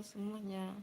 semuanya.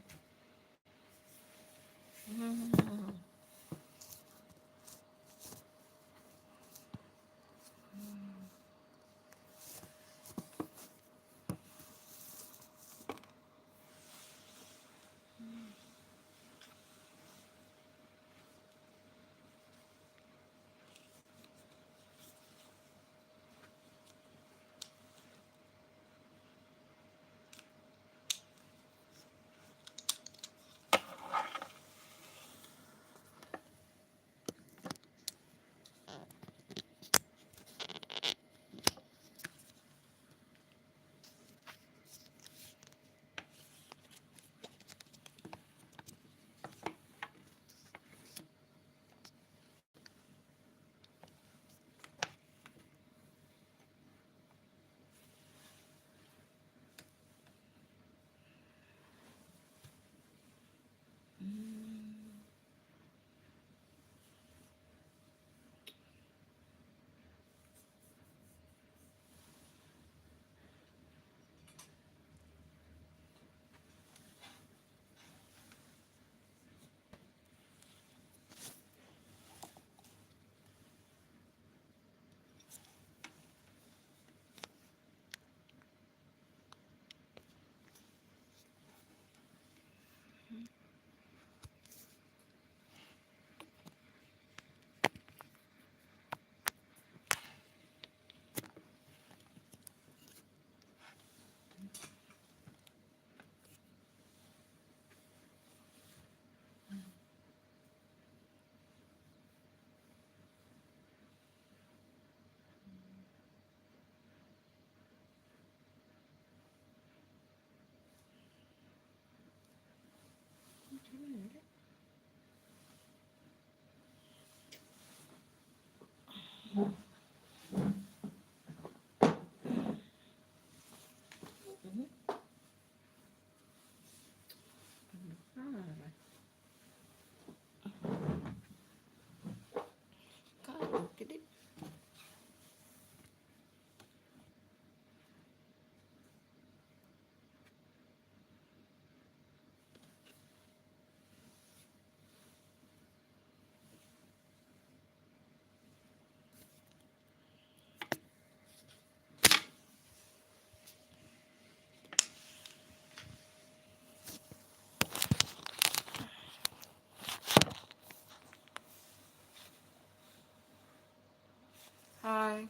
Hai.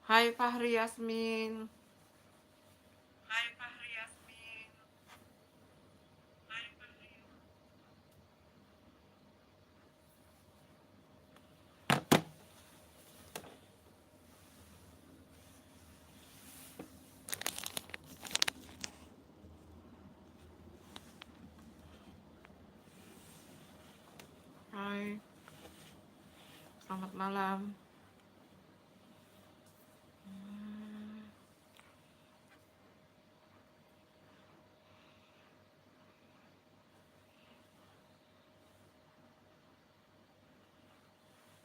Hai Fahri Yasmin. Hai. Selamat malam.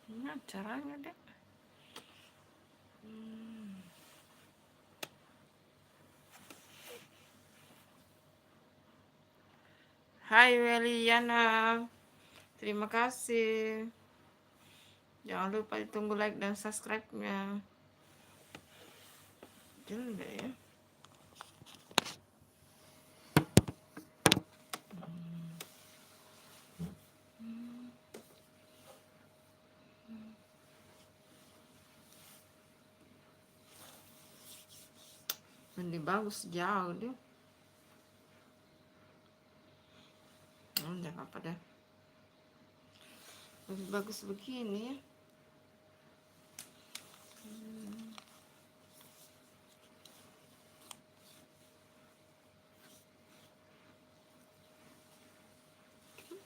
Ini acaranya deh. Hai Weliana. Terima kasih. Jangan lupa ditunggu like dan subscribe-nya. Jelek ya. Ini bagus jauh dia. Enggak apa deh. Lebih bagus begini ya.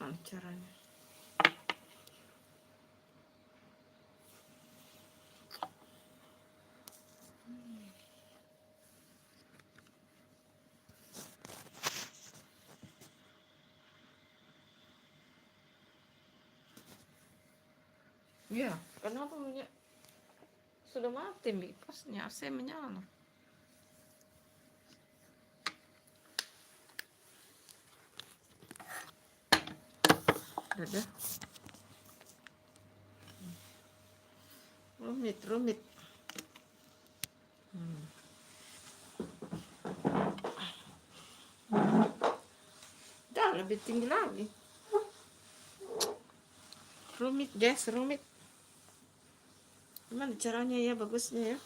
Gimana caranya? Ya, kenapa sudah mati kipasnya, AC menyala. Udah. Rumit. Udah lebih tinggi lagi. Rumit guys, rumit. Gimana caranya ya, bagusnya ya?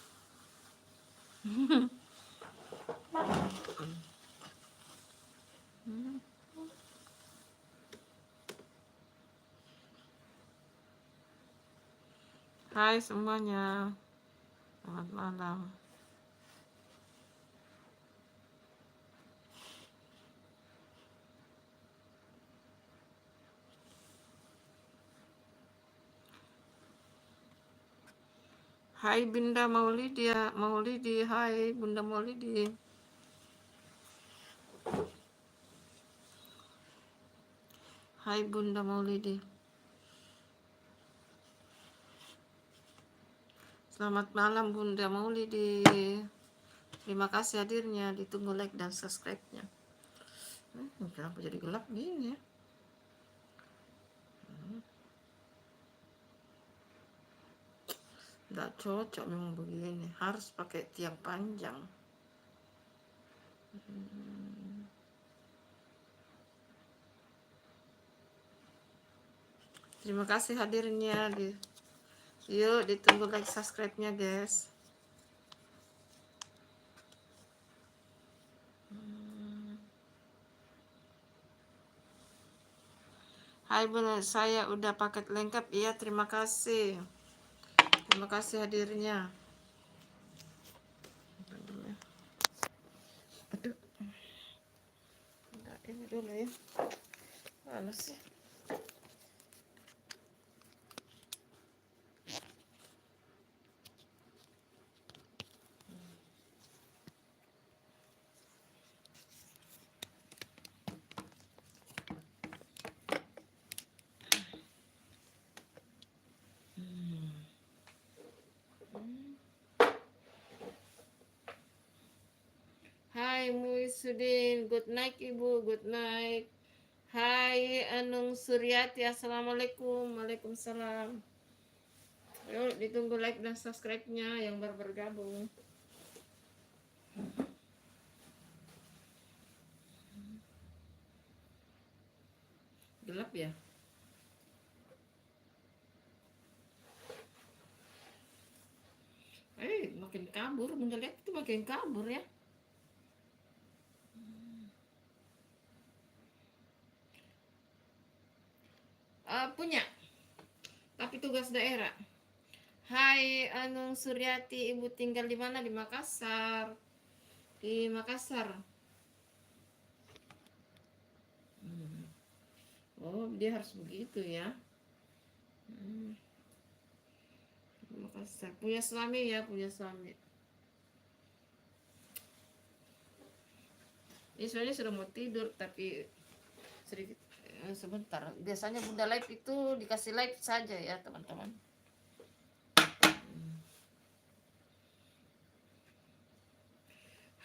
Hai semuanya, selamat malam. Hai Bunda Maulidi, hai Bunda Maulidi. Hai Bunda Maulidi. Selamat malam Bunda Maulidi. Terima kasih hadirnya, ditunggu like dan subscribe-nya. Kenapa jadi gelap gini ya? Nggak cocok memang begini, harus pakai tiang panjang. Terima kasih hadirnya, yuk ditunggu like subscribe-nya guys. Hai Bunda, saya udah paket lengkap. Iya, terima kasih. Terima kasih hadirnya. Aduh. Enggak, ini dulu ya. Mana sih? Hai Muisudin, good night Ibu, good night. Hai Anung Suryati, assalamualaikum. Waalaikumsalam. Yuk ditunggu like dan subscribe-nya yang baru bergabung. Gelap ya? Makin kabur, Bunda lihat itu makin kabur ya. Punya, tapi tugas daerah. Hai Anung Suryati, Ibu tinggal di mana? Di Makassar. Di Makassar. Oh, dia harus begitu ya. Makassar. Punya suami ya, punya suami. Ini sebenarnya sudah mau tidur, tapi sedikit sebentar. Biasanya Bunda live itu dikasih live saja ya teman-teman.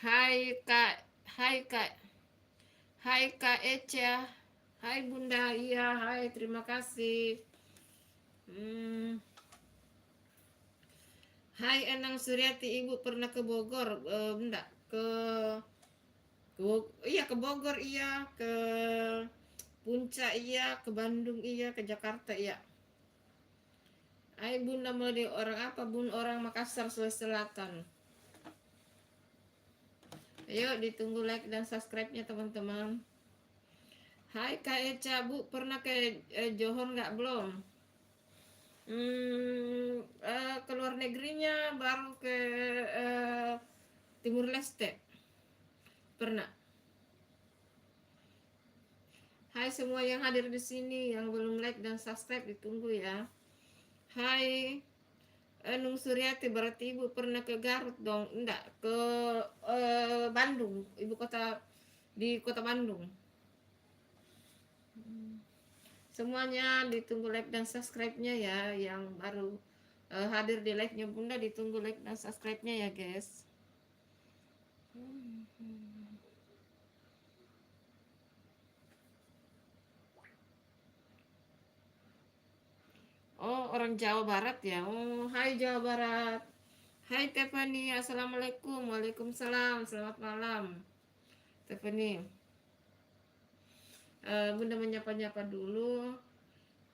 Hai Kak, hai Kak Eca, hai Bunda, iya, hai, terima kasih. Hai Anang Suryati, Ibu pernah ke Bogor? Enggak, iya ke Bogor, iya ke Puncak, iya ke Bandung, iya ke Jakarta, iya. Hai Bunda mau di orang apa? Bun orang Makassar, Sulawesi Selatan. Ayo ditunggu like dan subscribe-nya teman-teman. Hai Kak Eca, Bu pernah ke Johor nggak? Belum. Ke luar negerinya baru ke Timur Leste. Pernah. Hai semua yang hadir di sini, yang belum like dan subscribe ditunggu ya. Hai Nung Suryati, berarti ibu pernah ke Garut dong? Enggak, ke Bandung, ibu kota, di kota Bandung. Semuanya ditunggu like dan subscribe-nya ya, yang baru hadir di live-nya Bunda ditunggu like dan subscribe-nya ya guys. Oh, orang Jawa Barat ya. Oh, hai Jawa Barat. Hai Tiffany, assalamualaikum. Waalaikumsalam, selamat malam Tiffany. Bunda menyapa-nyapa dulu.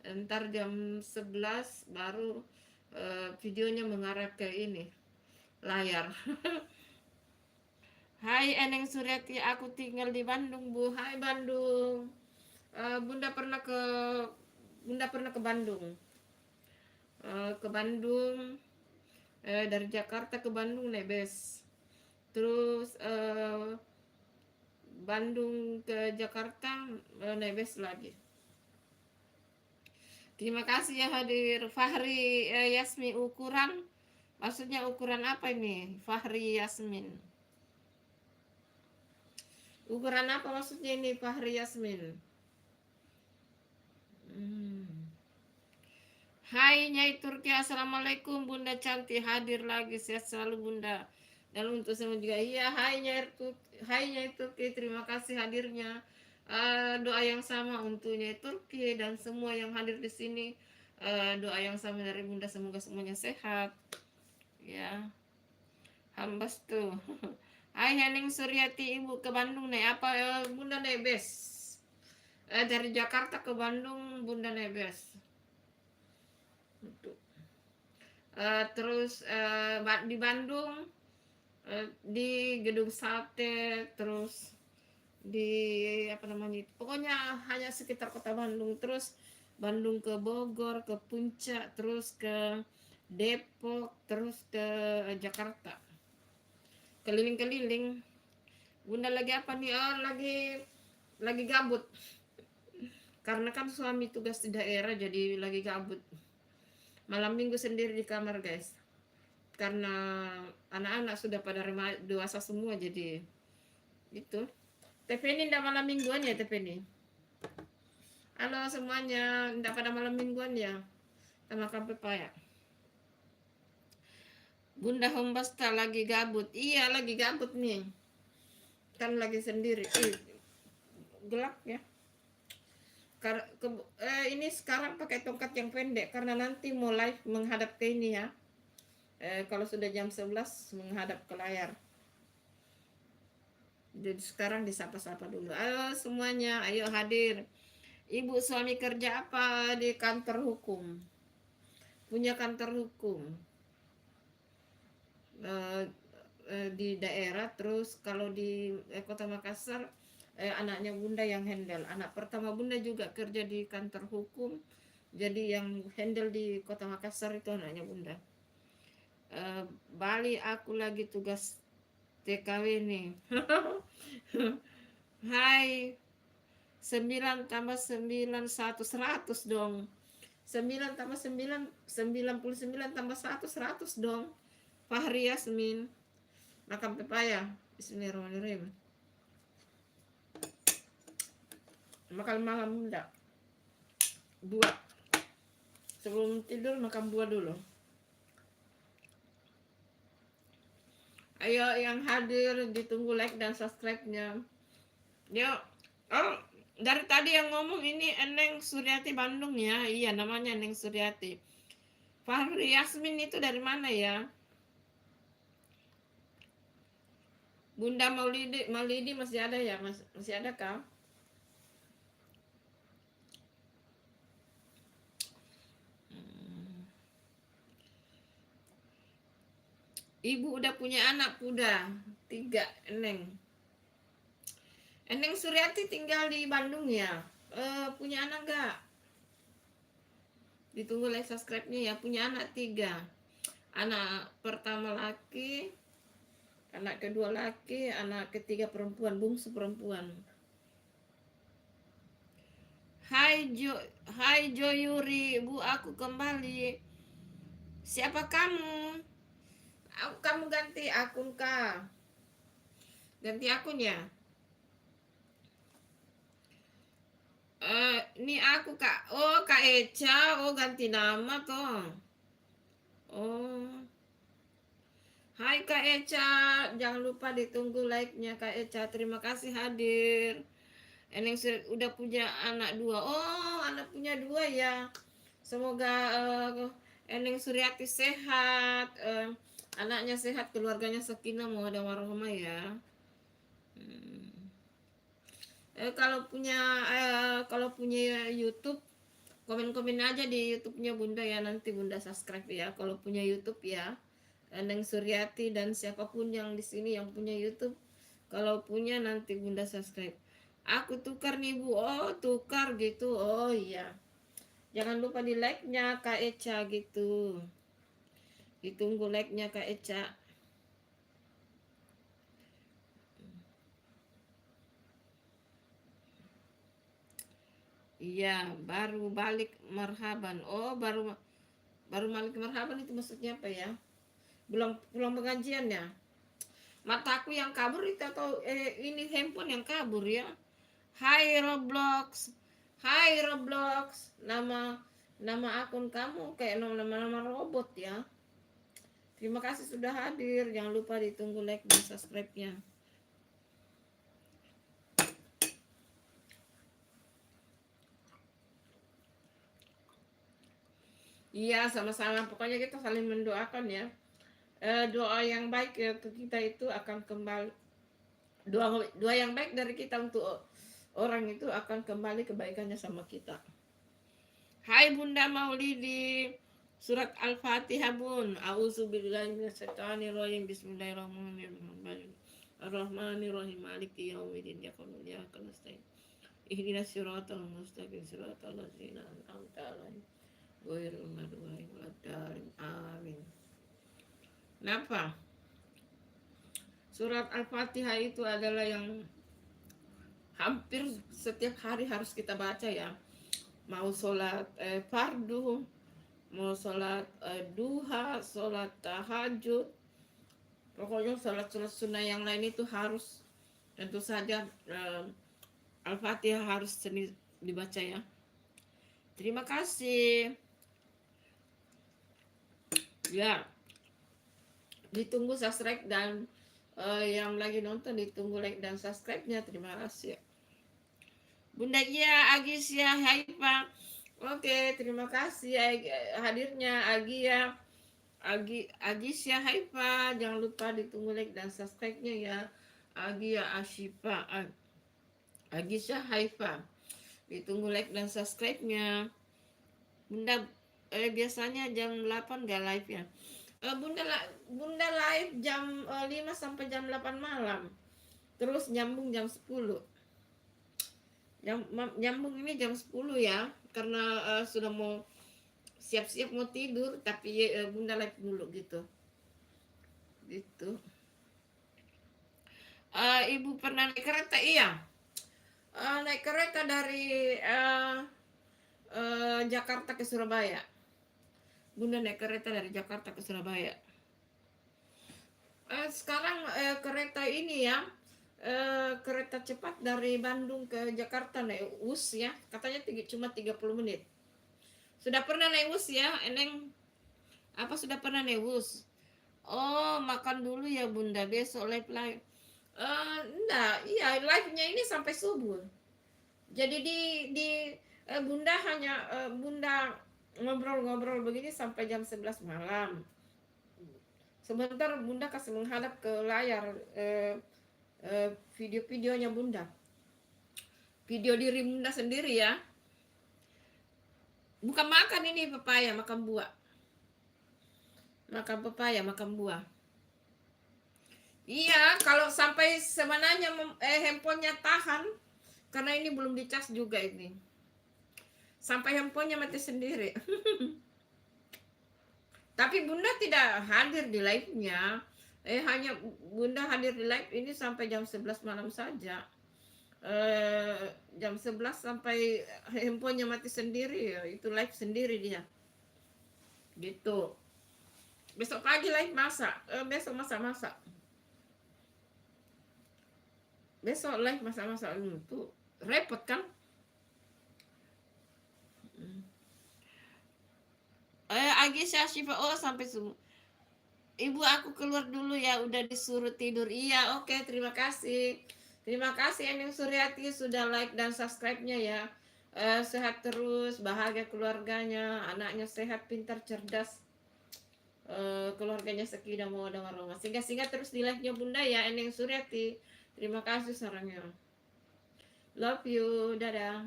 Ntar jam 11 baru videonya mengarah ke ini layar. Hai Eneng Suryati, aku tinggal di Bandung Bu. Hai Bandung. Bunda pernah ke Bandung. Ke Bandung dari Jakarta ke Bandung naik bus. Terus Bandung ke Jakarta naik bus lagi. Terima kasih ya hadir Fahri Yasmin. Ukuran, maksudnya ukuran apa ini Fahri Yasmin? Ukuran apa maksudnya ini Fahri Yasmin? Hai Nyai Turki, assalamualaikum Bunda cantik, hadir lagi, sehat selalu Bunda. Dan untuk semua juga iya. Hai Nyai Turki, terima kasih hadirnya. Doa yang sama untuk Nyai Turki dan semua yang hadir di sini. Doa yang sama dari Bunda, semoga semuanya sehat ya. Hambas tuh. Hai Hening Suryati, ibu ke Bandung naik apa? Bunda naik bus. Dari Jakarta ke Bandung Bunda naik bus. Terus di Bandung di Gedung Sate, terus di apa namanya, pokoknya hanya sekitar kota Bandung. Terus Bandung ke Bogor, ke Puncak, terus ke Depok, terus ke Jakarta, keliling-keliling. Bunda lagi apa nih? Lagi gabut karena kan suami tugas di daerah, jadi lagi gabut. Malam minggu sendiri di kamar guys, karena anak-anak sudah pada dewasa semua, jadi itu. TP ini ndak malam mingguan ya TP ini? Halo semuanya, ndak pada malam mingguan ya? Kita makan pepaya. Bunda Hombasta lagi gabut. Iya lagi gabut nih, kan lagi sendiri. Gelap ya. Ini sekarang pakai tongkat yang pendek karena nanti mau live menghadap ke ini ya. Kalau sudah jam 11 menghadap ke layar. Jadi sekarang disapa-sapa dulu. Ayo semuanya, ayo hadir. Ibu suami kerja apa? Di kantor hukum. Punya kantor hukum di daerah. Terus kalau di kota Makassar anaknya Bunda yang handle. Anak pertama Bunda juga kerja di kantor hukum, jadi yang handle di kota Makassar itu anaknya Bunda. Bali aku lagi tugas TKW nih. Hai 9 tambah 9 100 dong. 9 tambah 9 99 tambah 100 dong. Fahri Yasmin makan pepaya. Bismillahirrahmanirrahim. Makan malam enggak? Buah. Sebelum tidur makan buah dulu. Ayo yang hadir ditunggu like dan subscribe-nya. Yuk. Oh, dari tadi yang ngomong ini Eneng Suryati Bandung ya. Iya namanya Eneng Suryati. Fahri Yasmin itu dari mana ya? Bunda Maulidi masih ada ya? Masih ada kah? Ibu udah punya anak, udah 3 Eneng. Eneng Suryati tinggal di Bandung ya. Punya anak gak? Ditunggu like subscribe-nya ya. Punya anak 3. Anak pertama laki, anak kedua laki, anak ketiga perempuan, bungsu perempuan. Hai Joyuri, Bu aku kembali. Siapa kamu? Kamu ganti akun kah? Ganti akun ya? Ini aku Kak. Oh, Kak Eca. Oh, ganti nama toh. Oh. Hai Kak Eca, jangan lupa ditunggu like-nya Kak Eca. Terima kasih hadir. Eneng udah punya anak dua. Oh, anak punya dua ya. Semoga Eneng Suryati sehat, anaknya sehat, keluarganya sakinah, mawaddah warahmah ya. Hmm. Kalau punya YouTube, komen-komen aja di YouTube-nya Bunda ya, nanti Bunda subscribe ya. Kalau punya YouTube ya, Eneng Suryati dan siapapun yang di sini yang punya YouTube, kalau punya nanti Bunda subscribe. Aku tukar nih Bu. Oh, tukar gitu. Oh iya. Jangan lupa di like-nya Kak Eca gitu. Ditunggu like-nya Kak Eca. Iya, baru balik marhaban. Oh, baru baru balik marhaban itu maksudnya apa ya? Pulang pulang pengajian ya? Mataku yang kabur itu atau ini handphone yang kabur ya? Hai Roblox. Hai Roblox. Nama nama akun kamu kayak nama-nama robot ya. Terima kasih sudah hadir. Jangan lupa ditunggu like dan subscribe-nya. Iya, sama-sama. Pokoknya kita saling mendoakan ya. Doa yang baik ya ke kita itu akan kembali. Doa yang baik dari kita untuk orang itu akan kembali kebaikannya sama kita. Hai Bunda Maulidi. Surat Al-Fatihah Bun. A'udzubillahi minasyaitonirrajim. Bismillahirrahmanirrahim. Ar-Rahmanirrahim. Maliki yaumiddin. Iyyaka nasta'in. Ihdinas siratal mustaqim. Siratal ladzina an'amta 'alaihim ghairil maghdubi 'alaihim waladdallin. Amin. Kenapa? Surat Al-Fatihah itu adalah yang hampir setiap hari harus kita baca ya. Mau sholat fardu, mau sholat duha, sholat tahajud, pokoknya sholat-sholat sunnah yang lain itu harus, tentu saja Al-Fatihah harus dibaca ya. Terima kasih ya. Ditunggu subscribe dan yang lagi nonton ditunggu like dan subscribe-nya. Terima kasih. Bunda Gia, Agisya, Haifa. Oke, terima kasih hadirnya Agia, Agisya, Haifa. Jangan lupa ditunggu like dan subscribe-nya ya. Agia, Ashifa, Agisya, Haifa. Ditunggu like dan subscribe-nya. Bunda biasanya jam 8 gak live ya. Bunda live jam 5 sampai jam 8 malam. Terus nyambung jam 10. Nyambung ini jam 10 ya. Karena sudah mau siap-siap mau tidur, tapi Bunda live dulu gitu. Gitu. Ibu pernah naik kereta? Iya. Naik kereta dari Jakarta ke Surabaya. Bunda naik kereta dari Jakarta ke Surabaya. Sekarang kereta ini ya, kereta cepat dari Bandung ke Jakarta naik WUS ya, katanya cuma 30 menit. Sudah pernah naik WUS ya, Eneng? Apa sudah pernah naik WUS? Oh, makan dulu ya Bunda, besok live. Enggak, iya live-nya ini sampai subuh. Jadi di Bunda hanya Bunda ngobrol-ngobrol begini sampai jam 11 malam. Sebentar Bunda kasih menghadap ke layar video-videonya Bunda. Video diri Bunda sendiri ya. Bukan makan ini pepaya, makan buah. Makan pepaya, makan buah. Iya, kalau sampai sebenarnya handphonenya tahan, karena ini belum dicas juga ini. Sampai handphonenya mati sendiri. Tapi Bunda tidak hadir di live-nya. Hanya Bunda hadir di live ini sampai jam 11 malam saja. jam 11 sampai handphonenya mati sendiri ya, itu live sendiri dia gitu. Besok pagi live masak, besok masak-masak, besok live masak-masak tuh repot kan. Agisha Shiva, oh sampai semua. Ibu aku keluar dulu ya, udah disuruh tidur. Iya, oke, terima kasih. Terima kasih Ening Suryati sudah like dan subscribe-nya ya. Sehat terus, bahagia keluarganya, anaknya sehat, pintar, cerdas. Keluarganya sekidah mau dengar rumah. Sehingga terus di like-nya Bunda ya, Ening Suryati. Terima kasih sarangnya. Love you, dadah.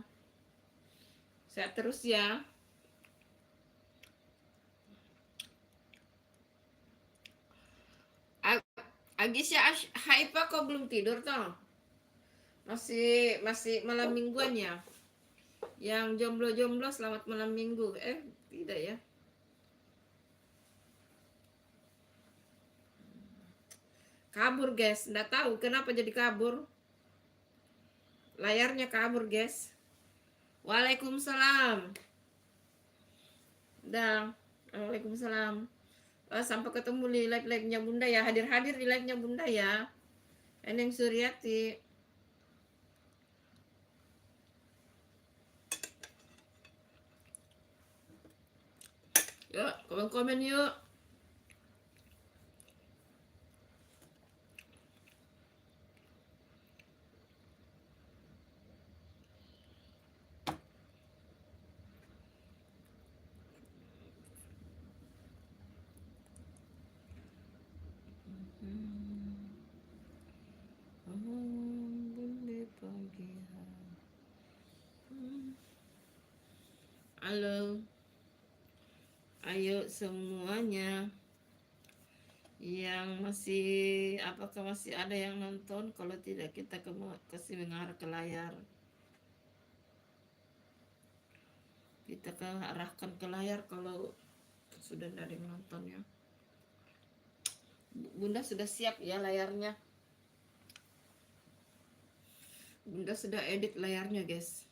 Sehat terus ya. Agisya Haifa kok belum tidur toh? Masih malam mingguan ya. Yang jomblo-jomblo selamat malam minggu. Tidak ya. Kabur guys, nggak tahu kenapa jadi kabur. Layarnya kabur guys. Waalaikumsalam. Dah. Waalaikumsalam. Sampai ketemu di live-live-nya Bunda ya. Hadir-hadir di live-nya Bunda ya. Eneng Suryati. Yuk, komen-komen yuk. Halo. Ayo semuanya yang masih, apakah masih ada yang nonton? Kalau tidak kita kasih mengarah ke layar. Kita arahkan ke layar kalau sudah ada yang nonton ya. Bunda sudah siap ya layarnya. Bunda sudah edit layarnya guys.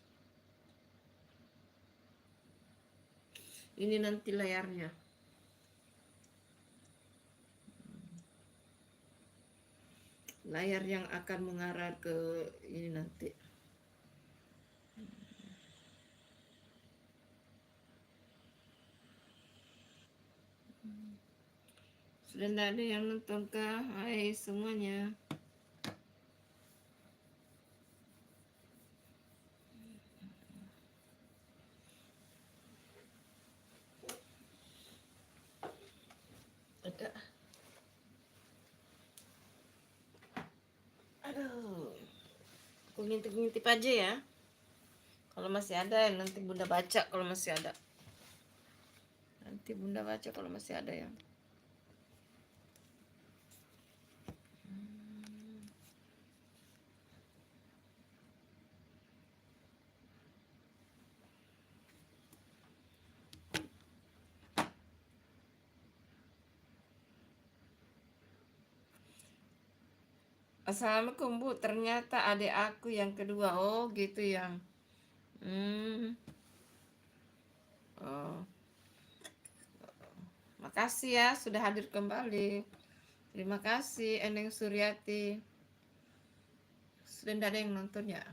Ini nanti layarnya. Layar yang akan mengarah ke ini nanti. Sudah ada yang nonton kah? Hai semuanya. Ada. Aduh. Aku ngintip-ngintip aja ya. Kalau masih ada nanti Bunda baca kalau masih ada. Nanti Bunda baca kalau masih ada ya. Assalamualaikum Bu, ternyata adik aku yang kedua. Oh gitu ya. Oh, makasih ya sudah hadir kembali. Terima kasih Eneng Suryati. Sudah ada yang nonton ya.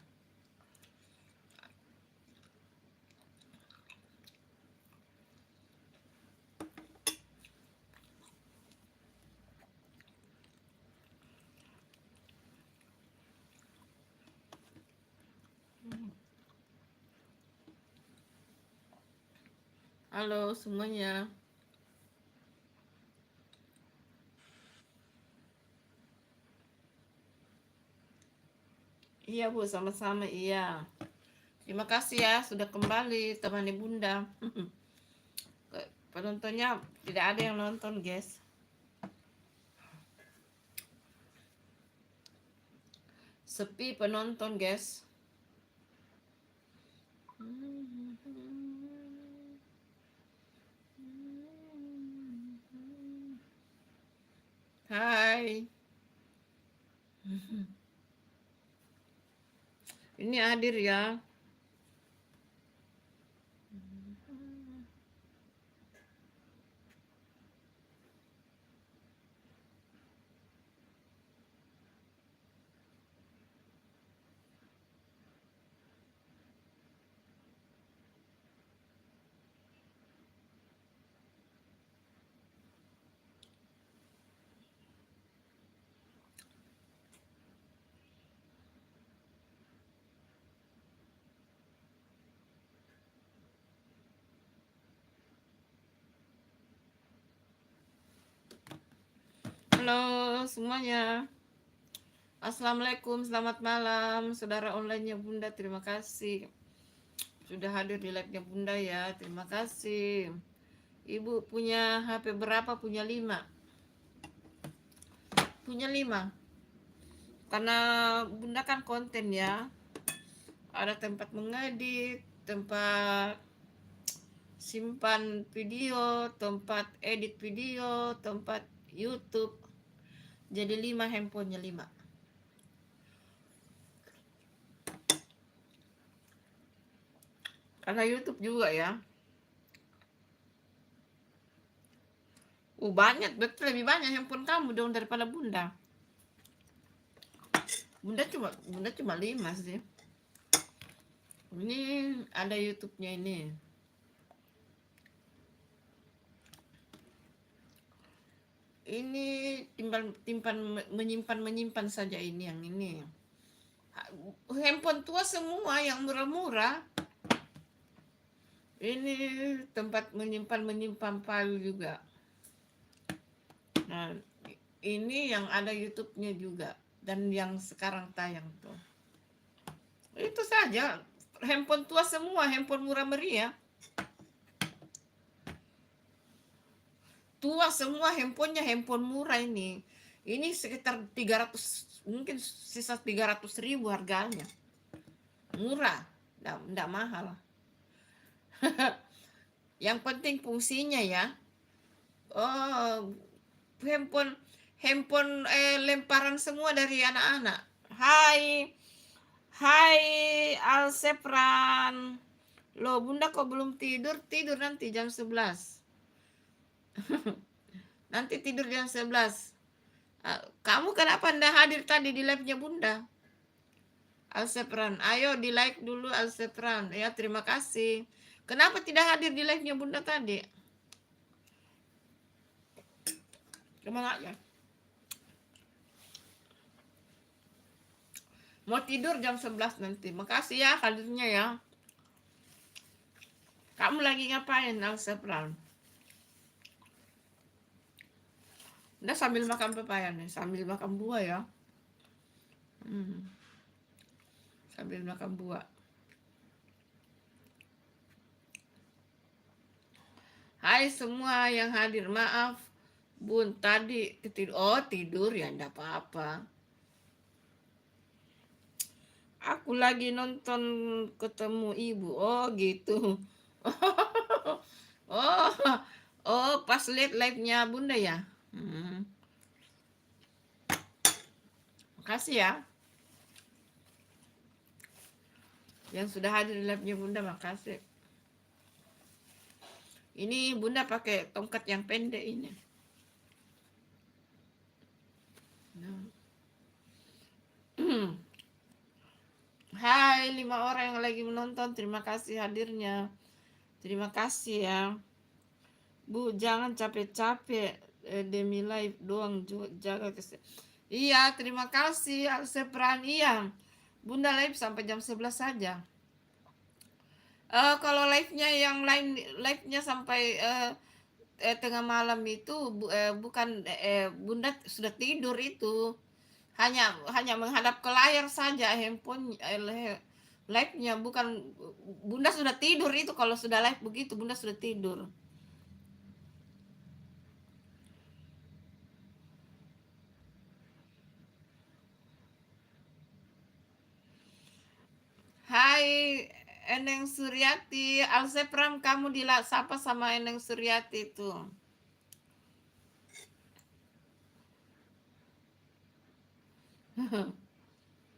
Halo semuanya. Iya Bu, sama-sama iya. Terima kasih ya sudah kembali temani Bunda. Penontonnya tidak ada yang nonton guys. Sepi penonton guys. Hai. Ini hadir ya. Halo semuanya. Assalamualaikum, selamat malam saudara online-nya Bunda, terima kasih sudah hadir di live-nya Bunda ya, terima kasih. Ibu punya HP berapa? Punya 5. Punya 5. Karena Bunda kan konten ya. Ada tempat mengedit, tempat simpan video, tempat edit video, tempat YouTube. Jadi 5 handphonenya 5. Karena YouTube juga ya. Banyak, betul, lebih banyak handphone kamu dong daripada Bunda. Bunda cuma 5 sih. Ini ada YouTube-nya ini. Ini menyimpan saja ini yang ini. Handphone tua semua yang murah-murah. Ini tempat menyimpan file juga. Nah, ini yang ada YouTube-nya juga dan yang sekarang tayang tuh. Itu saja. Handphone tua semua, handphone murah meriah. Tua semua handphonenya, handphone murah ini. Ini sekitar 300, mungkin sisa 300.000 harganya. Murah, enggak mahal. Yang penting fungsinya ya. Oh, handphone lemparan semua dari anak-anak. Hai Alsepran. Loh, Bunda kok belum tidur? Tidur nanti jam 11. Nanti tidur jam 11. Kamu kenapa enggak hadir tadi di live-nya Bunda? Alsepran, ayo di like dulu Alsepran. Ya, terima kasih. Kenapa tidak hadir di live-nya Bunda tadi? Kemana aja? Mau tidur jam 11 nanti. Makasih ya hadirnya ya. Kamu lagi ngapain Alsepran? Udah sambil makan pepaya nih, sambil makan buah ya. Sambil makan buah. Hai semua yang hadir, maaf Bun tadi tidur. Oh tidur ya, enggak apa-apa. Aku lagi nonton Ketemu Ibu. Oh gitu. Oh pas lihat live-nya Bunda ya. Makasih ya yang sudah hadir di live-nya Bunda, makasih. Ini Bunda pakai tongkat yang pendek ini. Hai 5 orang yang lagi menonton, terima kasih hadirnya. Terima kasih ya. Bu, jangan capek-capek demi live doang, jaga kesehatan. Iya, terima kasih Alsepran. Iya, Bunda live sampai jam 11 saja. Kalau live-nya yang lain, live-nya sampai tengah malam itu bukan Bunda sudah tidur itu. Hanya menghadap ke layar saja handphone live-nya, bukan Bunda sudah tidur itu. Kalau sudah live begitu Bunda sudah tidur. Hai Eneng Suryati, Alsepram, kamu disapa sama Eneng Suryati itu.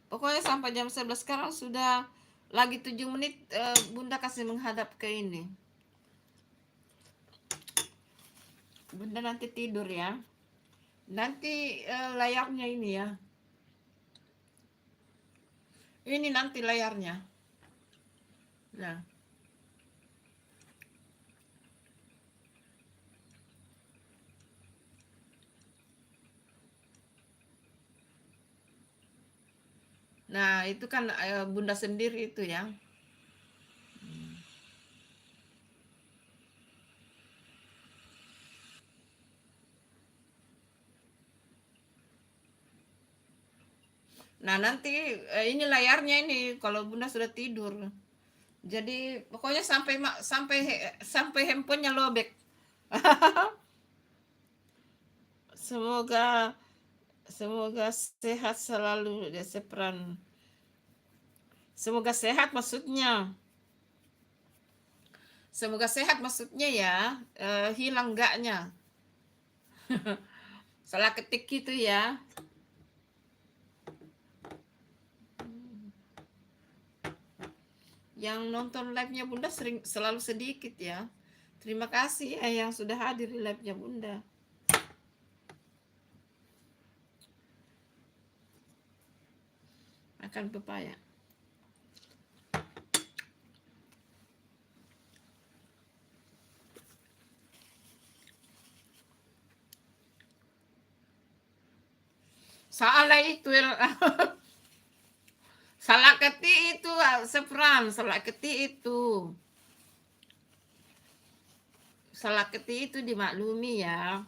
Pokoknya sampai jam 11 sekarang sudah lagi 7 menit, Bunda kasih menghadap ke ini. Bunda nanti tidur ya. Nanti layarnya ini ya. Ini nanti layarnya. Nah. Nah, itu kan Bunda sendiri itu ya. Nah, nanti ini layarnya ini kalau Bunda sudah tidur. Jadi pokoknya sampai handphonenya lobek. Semoga semoga sehat selalu ya Sepran. Semoga sehat maksudnya. Semoga sehat maksudnya ya. Hilang enggaknya. Salah ketik gitu ya. Yang nonton live-nya Bunda selalu sedikit ya. Terima kasih ya yang sudah hadir di live-nya Bunda. Makan pepaya. Salah itu. Salah ketik itu Sepran, salah ketik itu. Salah ketik itu dimaklumi ya.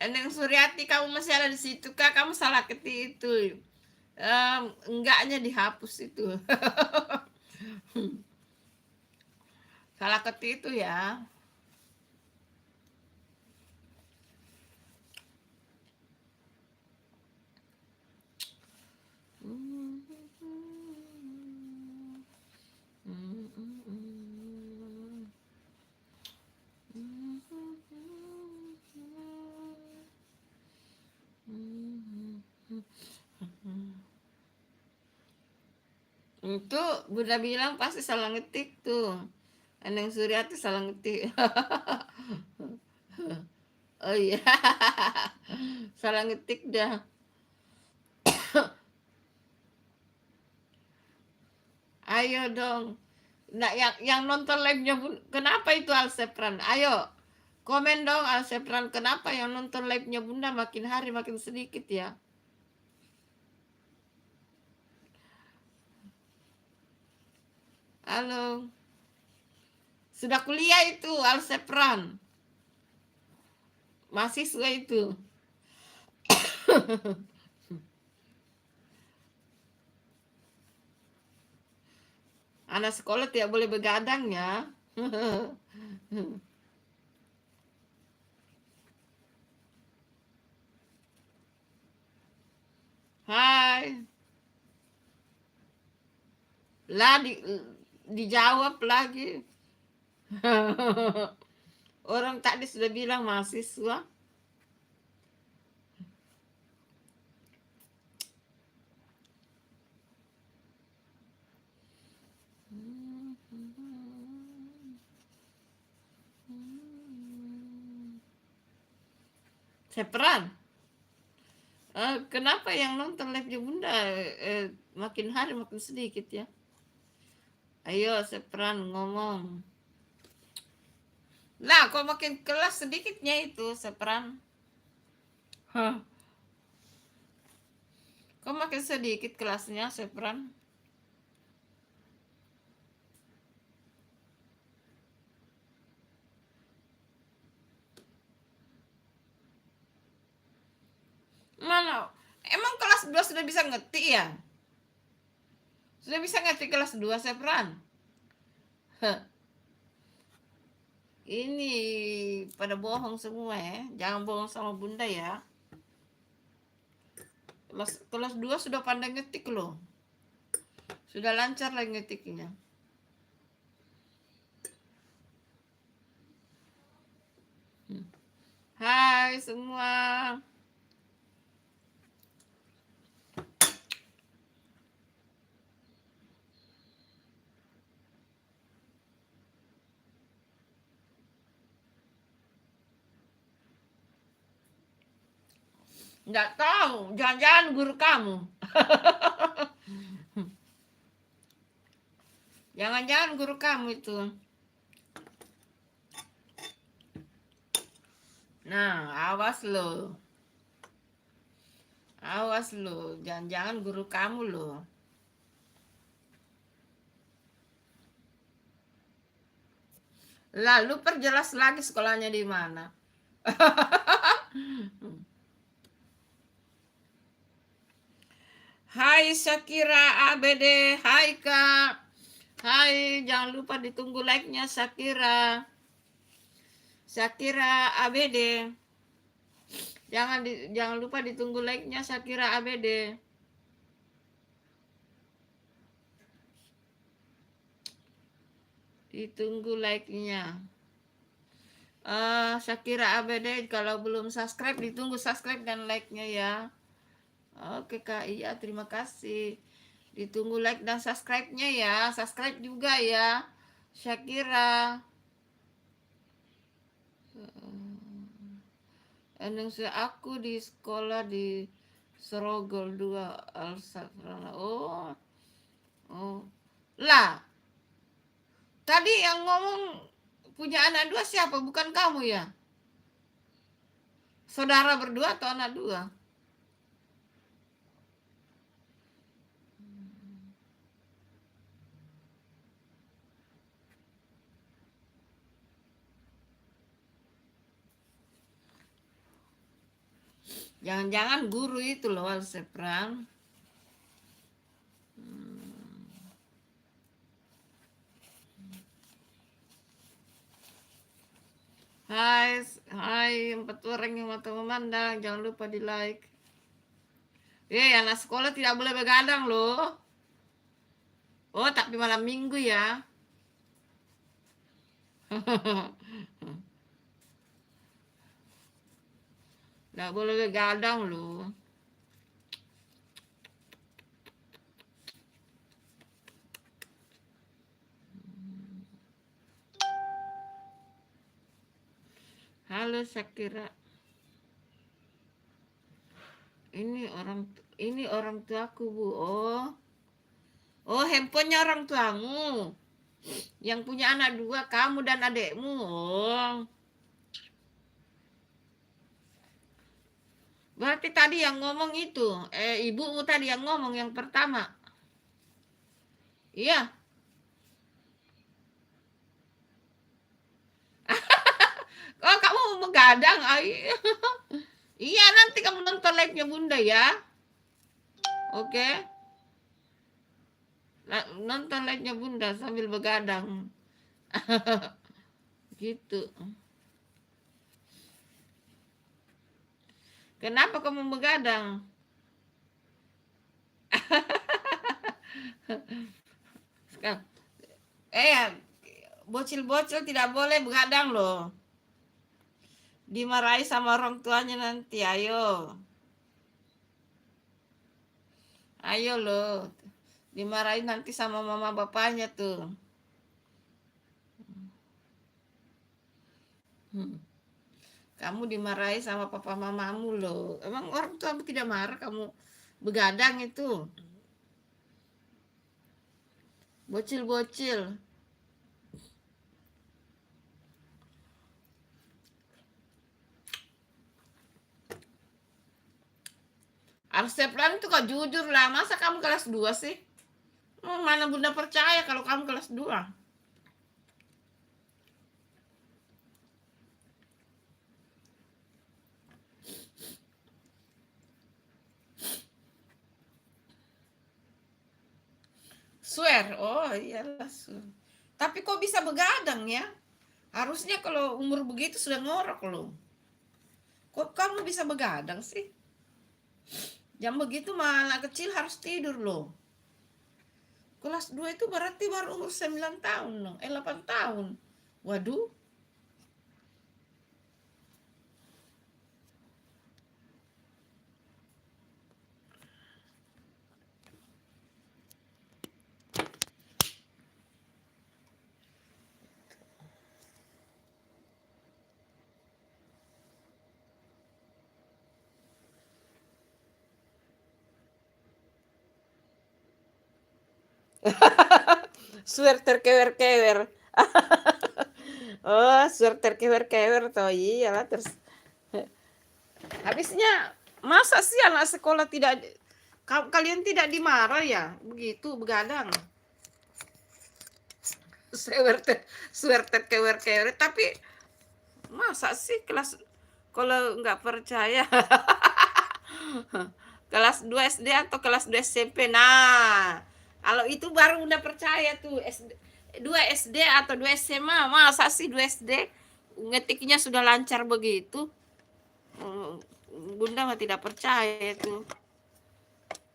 Eneng Suryati, kamu masih ada di situ kak? Kamu salah ketik itu. Enggaknya dihapus itu. Salah ketik itu ya. Itu Bunda bilang pasti salah ngetik tuh. Eneng Suryati salah ngetik. Oh iya. Salah ngetik dah. Ayo dong. Nah, yang nonton live-nya kenapa itu Alsepran? Ayo. Komen dong Alsepran, kenapa yang nonton live-nya Bunda makin hari makin sedikit ya? Halo. Sudah kuliah itu Alsepran. Mahasiswa itu. Anak sekolah tidak boleh begadang ya. Hai. Lah dijawab lagi. Orang tadi sudah bilang mahasiswa. Sepran. Kenapa yang nonton live Bunda makin hari makin sedikit ya? Ayo Sepran ngomong. Nah, kok makin kelas sedikitnya itu Sepran? Hah. Kok makin sedikit kelasnya Sepran? Mana? Emang kelas 2 sudah bisa ngetik ya? Sudah bisa ngetik kelas 2 Sepran? Ini pada bohong semua ya. Jangan bohong sama Bunda ya. Kelas 2 sudah pandai ngetik loh. Sudah lancar lagi ngetiknya. Hai semua. Nggak tahu, jangan-jangan guru kamu. Jangan-jangan guru kamu itu. Nah, awas lo. Awas lo, jangan-jangan guru kamu lo. Lalu perjelas lagi sekolahnya di mana. Hai Shakira ABD, hai Kak. Hai, jangan lupa ditunggu like-nya Shakira. Shakira ABD. Jangan lupa ditunggu like-nya Shakira ABD. Ditunggu like-nya. Shakira ABD, kalau belum subscribe ditunggu subscribe dan like-nya ya. Oke Kak, iya terima kasih. Ditunggu like dan subscribe-nya ya. Subscribe juga ya Shakira. Aku di sekolah di Serogol 2 Alsafrana. Oh. Lah, tadi yang ngomong punya anak 2 siapa? Bukan kamu ya? Saudara berdua atau anak 2? Jangan-jangan guru itu loh Alsefran. Hai, 4 orang yang mata memandang, jangan lupa di like. Anak sekolah tidak boleh begadang loh. Oh, tapi malam minggu ya. Nggak boleh begadang loh. Halo Shakira. Ini orang tuaku, Bu. Oh, handphonenya orang tuamu. Yang punya anak 2, kamu dan adekmu. Oh. Berarti tadi yang ngomong itu, ibumu tadi yang ngomong yang pertama. Iya. Oh, kamu begadang. Iya, nanti kamu nonton live-nya Bunda ya. Oke. Nonton live-nya Bunda sambil begadang. Gitu. Kenapa kamu begadang? Bocil-bocil tidak boleh begadang loh. Dimarahi sama orang tuanya nanti, ayo. Ayo loh. Dimarahin nanti sama mama bapaknya tuh. Kamu dimarahi sama papa mamamu loh. Emang orang tua tidak marah kamu begadang itu? Bocil-bocil. Arseplan itu kok jujur lah. Masa kamu kelas 2 sih? Mana Bunda percaya kalau kamu kelas 2? Swear. Oh iyalah. Tapi kok bisa begadang ya? Harusnya kalau umur begitu sudah ngorok loh. Kok kamu bisa begadang sih? Jam begitu mah anak kecil harus tidur loh. Kelas 2 itu berarti baru umur 9 tahun loh. 8 tahun. Waduh. Sweater kewer-kewer. Oh, sweater kewer-kewer toh. Iyalah terus. Habisnya masa sih anak sekolah tidak kalian tidak dimarah ya? Begitu begadang. Sweater kewer-kewer tapi masa sih kelas kalau nggak percaya kelas 2 SD atau kelas 2 SMP. Nah, kalau itu baru udah percaya tuh SD, 2 SD atau 2 SMA. Masa sih 2 SD ngetiknya sudah lancar begitu? Bunda mah tidak percaya tuh.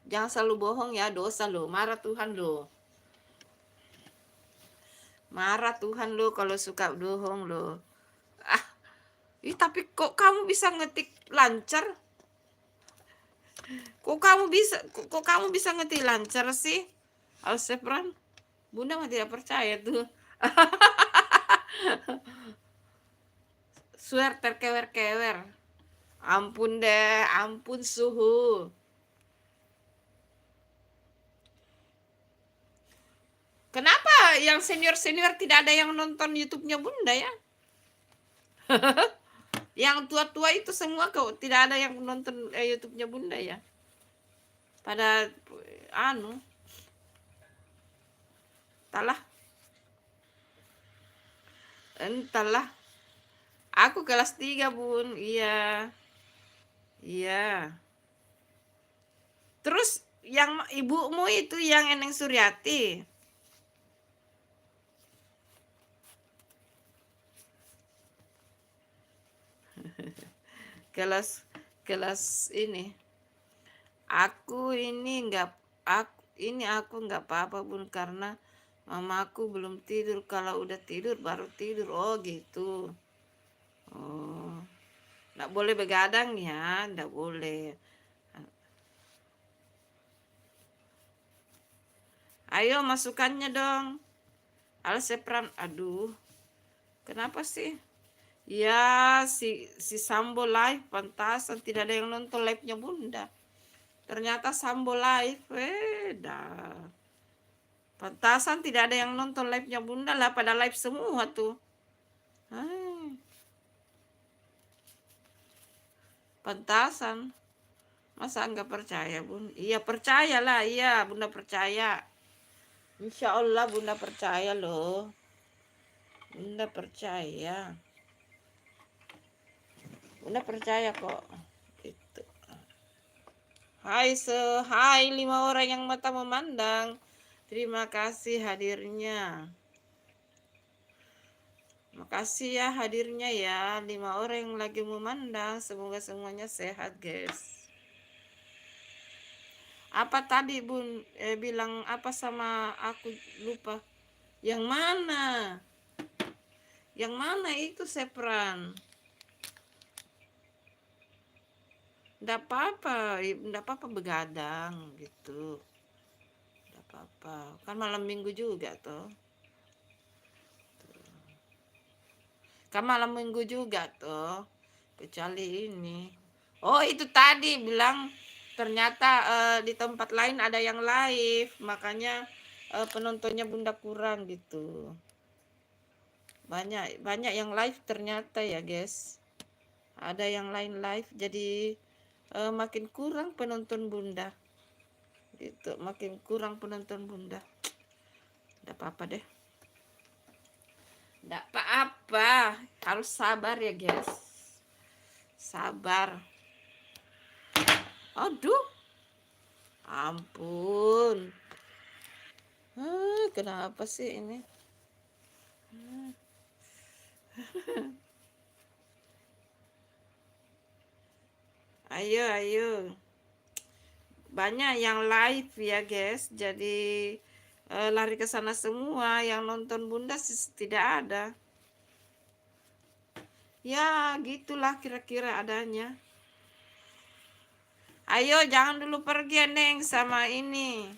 Jangan selalu bohong ya, dosa loh. Marah Tuhan loh. Marah Tuhan loh kalau suka bohong loh. Ah, tapi kok kamu bisa ngetik lancar? Kok kamu bisa ngetik lancar sih? Alsepran, Bunda mah tidak percaya tuh. Swear terkewer-kewer. Ampun deh, ampun suhu. Kenapa yang senior-senior tidak ada yang nonton YouTube-nya Bunda ya? Yang tua-tua itu semua kok tidak ada yang nonton YouTube-nya Bunda ya? Pada anu, entahlah, entahlah. Aku kelas 3 Bun, iya. Iya. Terus yang ibumu itu yang Eneng Suryati. kelas ini. Aku nggak apa-apa Bun karena mamaku belum tidur. Kalau udah tidur baru tidur. Oh gitu. Oh, nggak boleh begadang ya, nggak boleh. Ayo masukannya dong. Alsepran, aduh, kenapa sih? Ya si Sambo live pantasan tidak ada yang nonton live-nya Bunda. Ternyata Sambo live, dah. Pantasan tidak ada yang nonton live-nya Bunda lah, pada live semua tuh. Pantasan. Masa nggak percaya Bun? Iya percayalah, iya Bunda percaya. Insya Allah Bunda percaya loh. Bunda percaya. Bunda percaya kok. Itu. Hai 5 orang yang mata memandang. Terima kasih hadirnya. Makasih ya hadirnya ya. 5 orang yang lagi memandang. Semoga semuanya sehat guys. Apa tadi Bun bilang apa sama aku lupa. Yang mana? Yang mana itu Sepran? Nggak apa-apa begadang gitu. Nggak apa-apa. Kan malam minggu juga tuh. Kan malam minggu juga tuh. Kecuali ini. Oh itu tadi bilang ternyata di tempat lain ada yang live. Makanya penontonnya Bunda kurang gitu. Banyak yang live ternyata ya guys. Ada yang lain live jadi makin kurang penonton Bunda gitu, makin kurang penonton Bunda. Tidak apa-apa deh, tidak apa-apa, harus sabar ya guys, sabar. Aduh ampun, kenapa sih ini? Ayo banyak yang live ya guys, jadi lari ke sana semua. Yang nonton Bunda tidak ada ya, gitulah kira-kira adanya. Ayo jangan dulu pergi Neng sama ini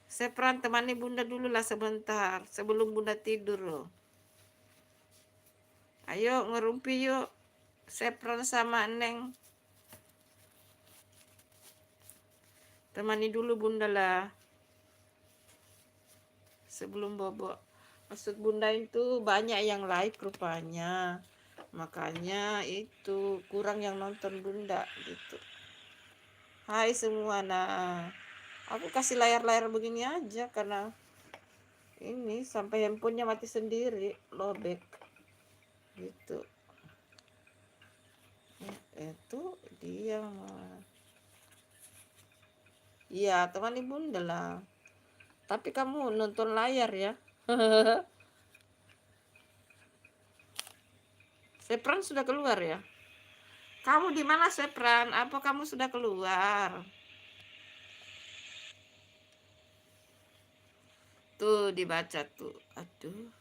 Sepran, temani Bunda dulu lah sebentar sebelum Bunda tidur loh. Ayo ngerumpi yuk Sepran sama Neng, temani dulu Bunda lah. sebelum bobo. Maksud bunda itu banyak yang like rupanya, makanya itu kurang yang nonton bunda gitu. Hai semua, nah aku kasih layar-layar begini aja karena ini sampai handphonenya mati sendiri, lobek gitu. Itu dia mah. Iya, temani bunda lah. Tapi kamu nonton layar ya. Sepran sudah keluar ya? Kamu di mana Sepran? Apa kamu sudah keluar? Tuh dibaca tuh. Aduh,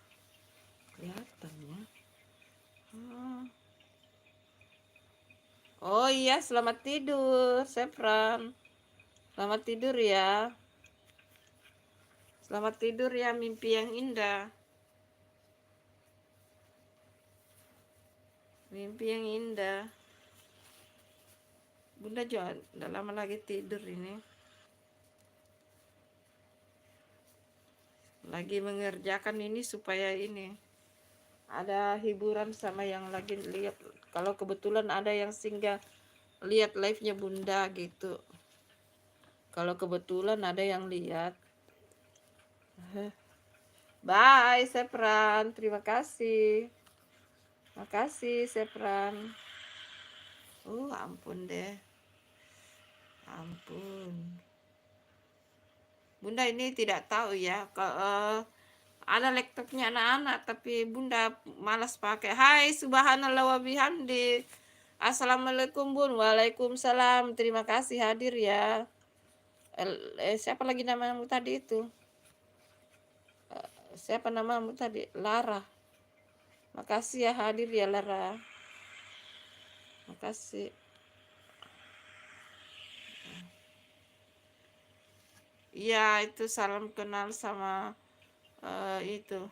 kelihatannya. Oh iya, selamat tidur Sepran. Selamat tidur ya. Selamat tidur ya, mimpi yang indah. Mimpi yang indah. Bunda juga udah lama lagi tidur ini. Lagi mengerjakan ini supaya ini ada hiburan sama yang lagi lihat. Kalau kebetulan ada yang singgah lihat live-nya bunda gitu. Kalau kebetulan ada yang lihat. Bye Sepran, terima kasih. Makasih Sepran. Ampun deh. Ampun. Bunda ini tidak tahu ya. Ada laptopnya anak-anak tapi bunda malas pakai. Hai subhanallah wa bihamdi. Assalamualaikum bun. Waalaikumsalam. Terima kasih hadir ya. Siapa lagi namamu tadi itu? Siapa namamu tadi? Lara. Makasih ya hadir ya Lara. Makasih. Iya itu salam kenal sama itu.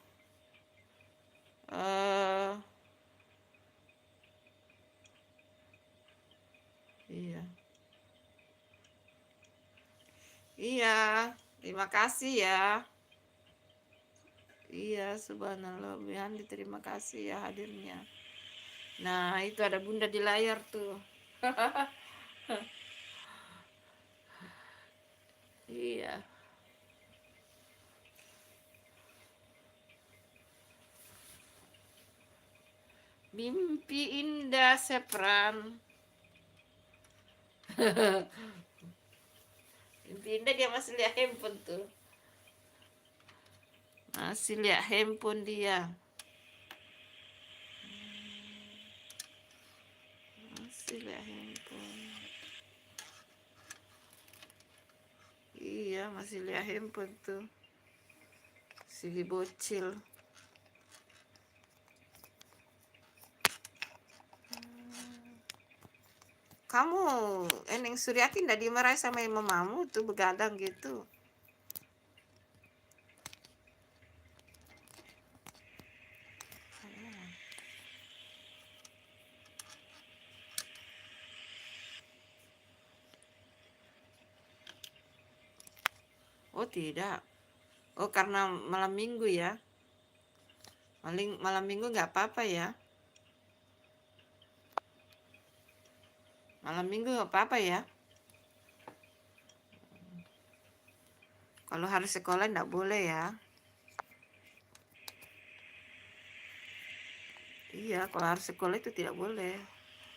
Iya. Iya, terima kasih ya. Iya, subhanallah, Bihan terima kasih ya hadirnya. Nah, itu ada bunda di layar tuh. Iya. Mimpi indah Sepran. Mimpi indah dia masih lihat handphone tuh. Masih lihat handphone dia. Masih lihat handphone. Iya, masih lihat handphone tuh. Si bocil. Kamu, Eneng Suryati ndak dimarahi sama mamamu tuh begadang gitu. Oh tidak. Oh karena malam minggu ya. Malam minggu nggak apa-apa ya. Malam minggu nggak apa-apa ya. Kalau hari sekolah nggak boleh ya. Iya, kalau hari sekolah itu tidak boleh.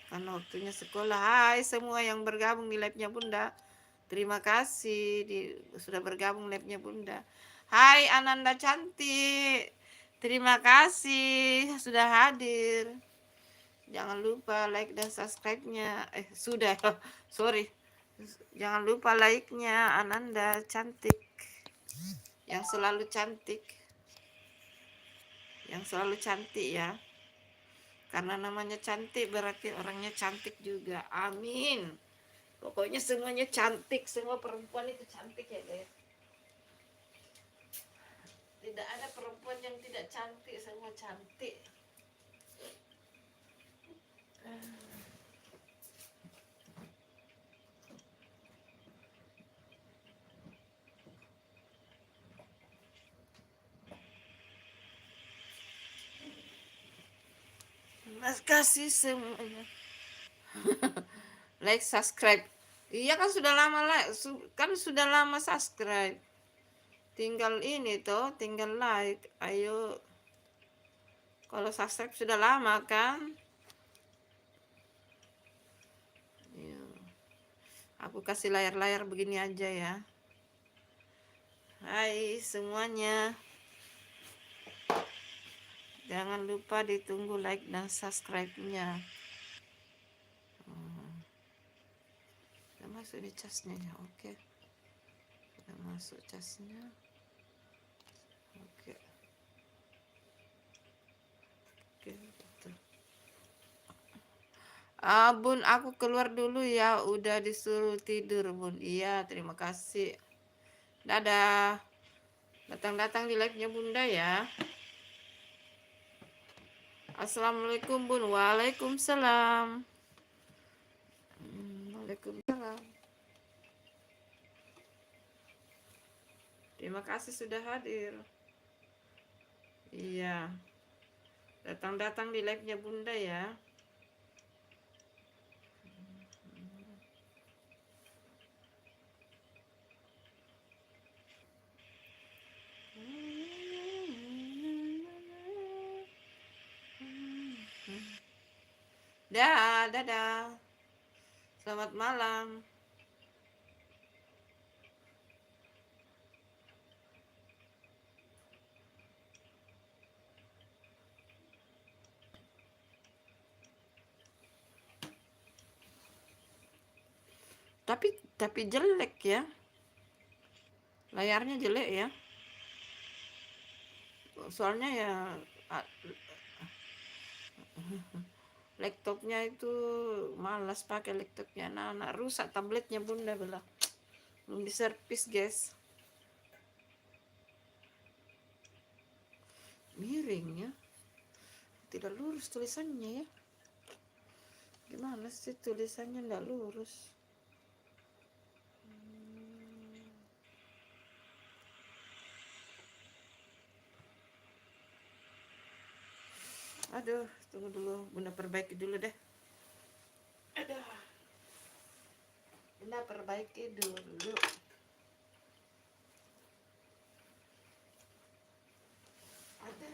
Karena waktunya sekolah. Hai semua yang bergabung di live-nya Bunda. Terima kasih sudah bergabung live-nya Bunda. Hai Ananda cantik. Terima kasih sudah hadir. Jangan lupa like dan subscribe-nya. Sudah. Sorry. Jangan lupa like-nya Ananda cantik. Yang selalu cantik. Yang selalu cantik ya. Karena namanya cantik berarti orangnya cantik juga. Amin. Pokoknya semuanya cantik. Semua perempuan itu cantik ya guys. Tidak ada perempuan yang tidak cantik. Semua cantik. kasih semuanya. Like, subscribe. Iya kan sudah lama like, kan sudah lama subscribe. Tinggal ini tuh, tinggal like. Ayo. Kalau subscribe sudah lama kan? Iya. Aku kasih layar-layar begini aja ya. Hai semuanya. Jangan lupa ditunggu like dan subscribe-nya. Udah masuk di casnya ya, oke. Udah masuk casnya. Oke. Oke, betul. Bun, aku keluar dulu ya. Udah disuruh tidur, Bun. Iya, terima kasih. Dadah. Datang-datang di live-nya Bunda ya. Assalamualaikum Bun. Waalaikumsalam. Waalaikumsalam. Terima kasih sudah hadir. Iya. Datang-datang di live-nya Bunda ya. Dadah. Selamat malam. Tapi jelek ya. Layarnya jelek ya. Soalnya ya laptopnya itu malas pakai laptopnya. Anak-anak rusak tabletnya Bunda bilang. Belum diservis, guys. Miring ya. Tidak lurus tulisannya ya. Gimana sih tulisannya tidak lurus? Aduh, tunggu dulu. Bunda perbaiki dulu deh. Aduh. Bunda perbaiki dulu. Ada.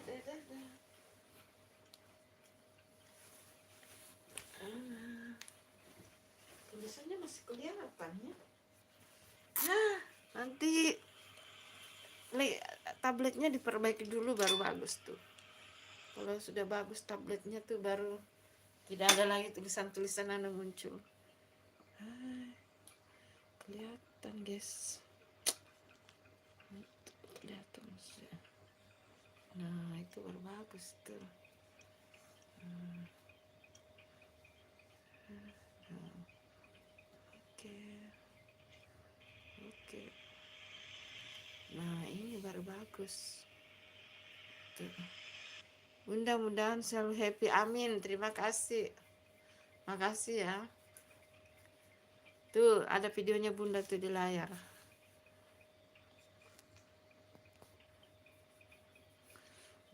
Tulisannya masih kelihatan ya. Nah, nanti tabletnya diperbaiki dulu baru bagus tuh. Kalau sudah bagus tabletnya tuh baru tidak ada lagi tulisan-tulisan yang muncul. Kelihatan guys. Kelihatan sih. Nah itu baru bagus tuh. Oke. Nah ini baru bagus tuh. Mudah-mudahan selalu happy, amin. Terima kasih. Makasih ya. Tuh ada videonya Bunda tuh di layar.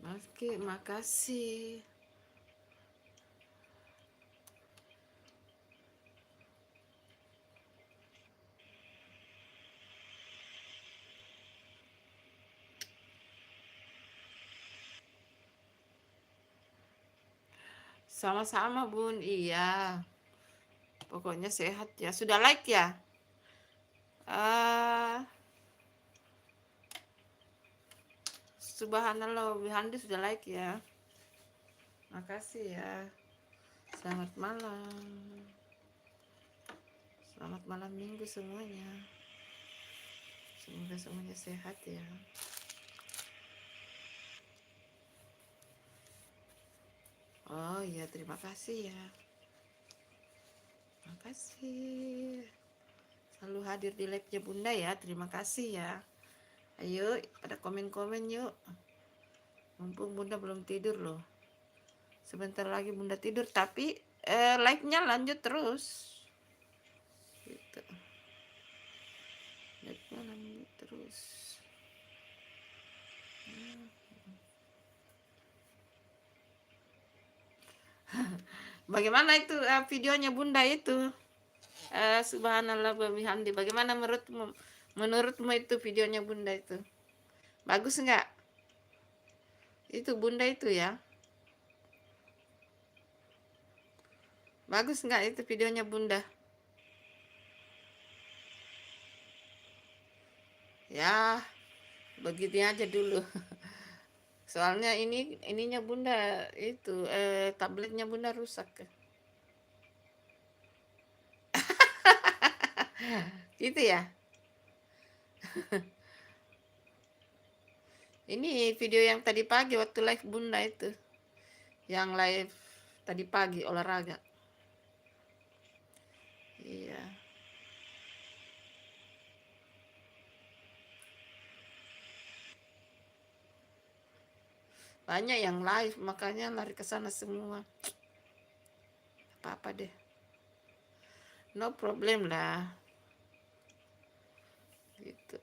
Oke, makasih. Sama-sama Bun, iya. Pokoknya sehat ya. Sudah like ya? Subhanallah, Bihamdi sudah like ya. Makasih ya. Selamat malam. Selamat malam minggu semuanya. Semoga semuanya sehat ya. Oh iya, terima kasih ya. Makasih. Selalu hadir di live-nya Bunda ya. Terima kasih ya. Ayo, pada komen-komen yuk. Mumpung Bunda belum tidur loh. Sebentar lagi Bunda tidur, tapi live-nya lanjut terus. Gitu. Live-nya lanjut terus. Bagaimana itu videonya Bunda itu? Subhanallah wa bihamdi. Bagaimana menurutmu? Menurutmu itu videonya Bunda itu? Bagus enggak? Itu Bunda itu ya. Bagus enggak itu videonya Bunda? Ya, begini aja dulu. Soalnya ininya Bunda itu tabletnya Bunda rusak. Gitu ya. Ini video yang tadi pagi waktu live Bunda itu. Yang live tadi pagi olahraga. Iya. Banyak yang live, makanya lari ke sana semua. Apa-apa deh. No problem lah. Gitu.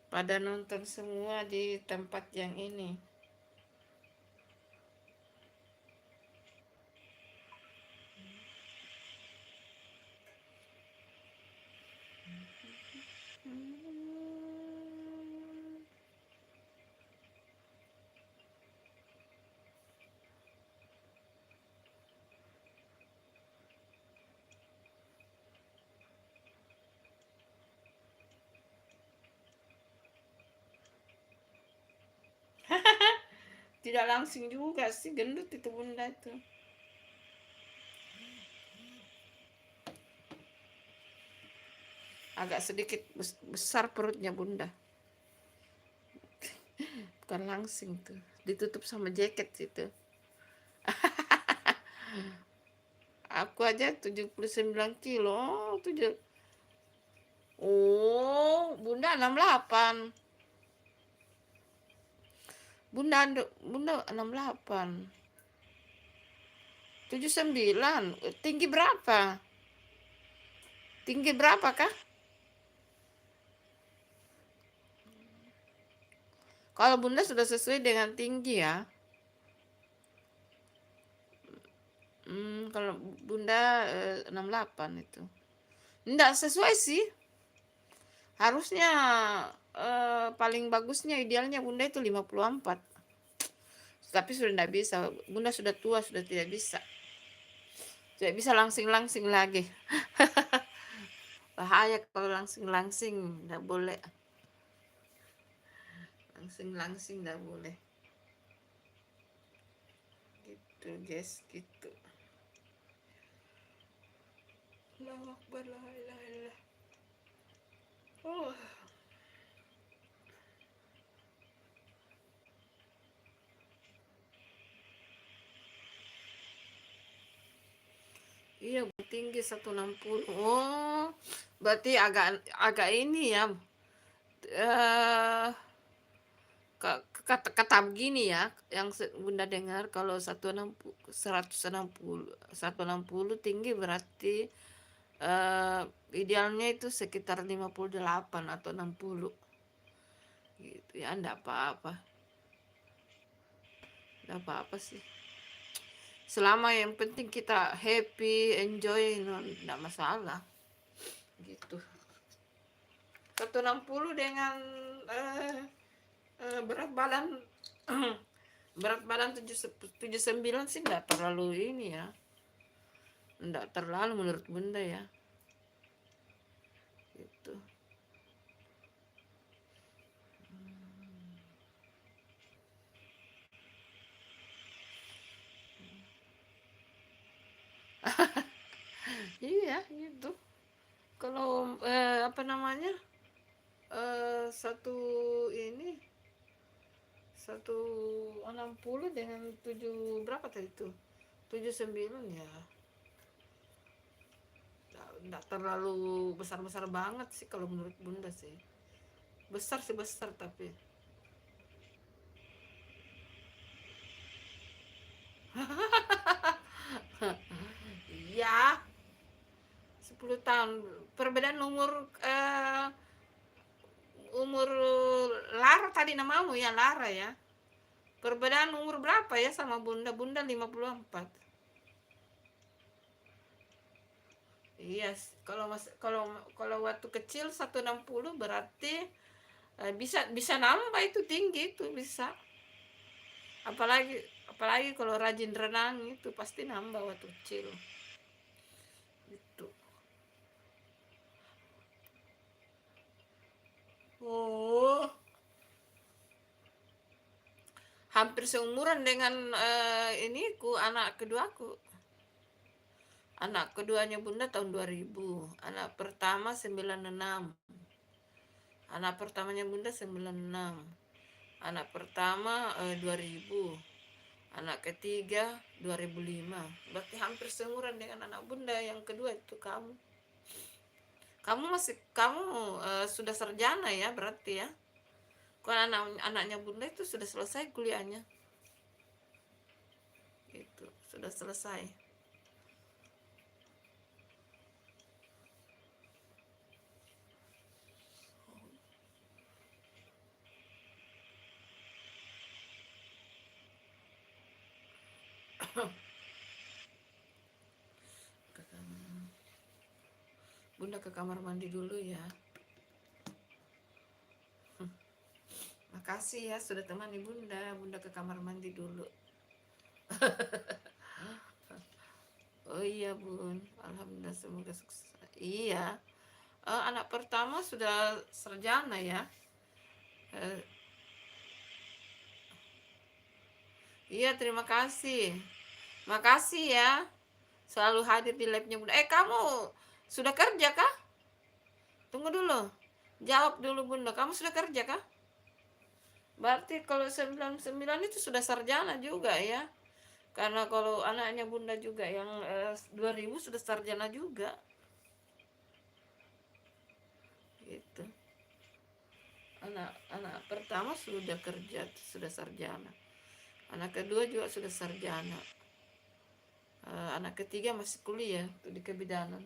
Pada nonton semua di tempat yang ini. Tidak langsung juga sih, gendut itu Bunda itu. Agak sedikit besar perutnya Bunda. Bukan langsing tuh, ditutup sama jaket situ. Aku aja 79 kilo. Oh, Bunda 68. Bunda 68. 79. Tinggi berapa? Tinggi berapa kah? Kalau Bunda sudah sesuai dengan tinggi ya. Kalau Bunda 68 itu. Enggak sesuai sih. Harusnya paling bagusnya idealnya Bunda itu 54. Tapi sudah tidak bisa. Bunda sudah tua, sudah tidak bisa. Tidak bisa langsing-langsing lagi. Bahaya kalau langsing-langsing, tidak boleh. Langsing-langsing tidak boleh. Gitu guys, gitu. Allahu Akbar, la ilaha illallah. Oh. Iya, tinggi 160. Oh, berarti agak ini ya. Kata begini ya, yang Bunda dengar kalau 160 tinggi berarti idealnya itu sekitar 58 atau 60 gitu ya. Enggak apa-apa sih, selama yang penting kita happy, enjoy, enggak masalah gitu. 160 dengan berat badan berat badan 79 sih enggak terlalu ini ya, enggak terlalu menurut Bunda ya gitu. Iya gitu. Kalau apa namanya, satu ini 160 dengan 7 berapa tadi itu, 79 ya, enggak terlalu besar-besar banget sih kalau menurut Bunda sih. Besar sih besar tapi ya 10 tahun perbedaan umur. Umur Lara tadi namamu ya, Lara ya. Perbedaan umur berapa ya sama Bunda? Bunda 54. Iya, kalau waktu kecil 160 berarti bisa bisa nambah, itu tinggi itu bisa. Apalagi apalagi kalau rajin renang itu pasti nambah waktu kecil. Itu. Oh, hampir seumuran dengan anak keduaku. Anak keduanya Bunda tahun 2000, anak pertama 96. Anak pertamanya Bunda 96. Anak pertama 2000. Anak ketiga 2005. Berarti hampir seumuran dengan anak Bunda yang kedua itu kamu. Kamu sudah sarjana ya berarti ya. Kalau anaknya Bunda itu sudah selesai kuliahnya. Itu sudah selesai. Bunda ke kamar mandi dulu ya. Makasih ya sudah temani Bunda. Bunda ke kamar mandi dulu. Oh iya Bun, alhamdulillah semoga sukses. Iya, anak pertama sudah sarjana ya. Eh, iya terima kasih. Makasih ya. Selalu hadir di live-nya Bunda. Kamu sudah kerja kah? Tunggu dulu. Jawab dulu Bunda, kamu sudah kerja kah? Berarti kalau 99 itu sudah sarjana juga ya. Karena kalau anaknya Bunda juga yang 2000 sudah sarjana juga. Gitu. Anak pertama sudah kerja, sudah sarjana. Anak kedua juga sudah sarjana. Anak ketiga masih kuliah di kebidanan.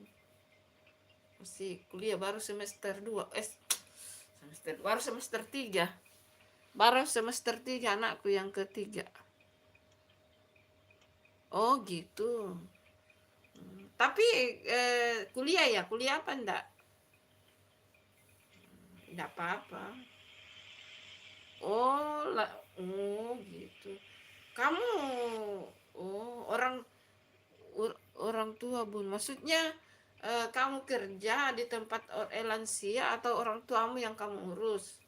Masih kuliah baru semester 2. Baru semester 3. Baru semester 3 anakku yang ketiga. Oh gitu. Tapi kuliah ya, kuliah apa enggak? Enggak apa-apa. Oh gitu. Kamu orang orang tua Bun. Maksudnya kamu kerja di tempat lansia atau orang tuamu yang kamu urus?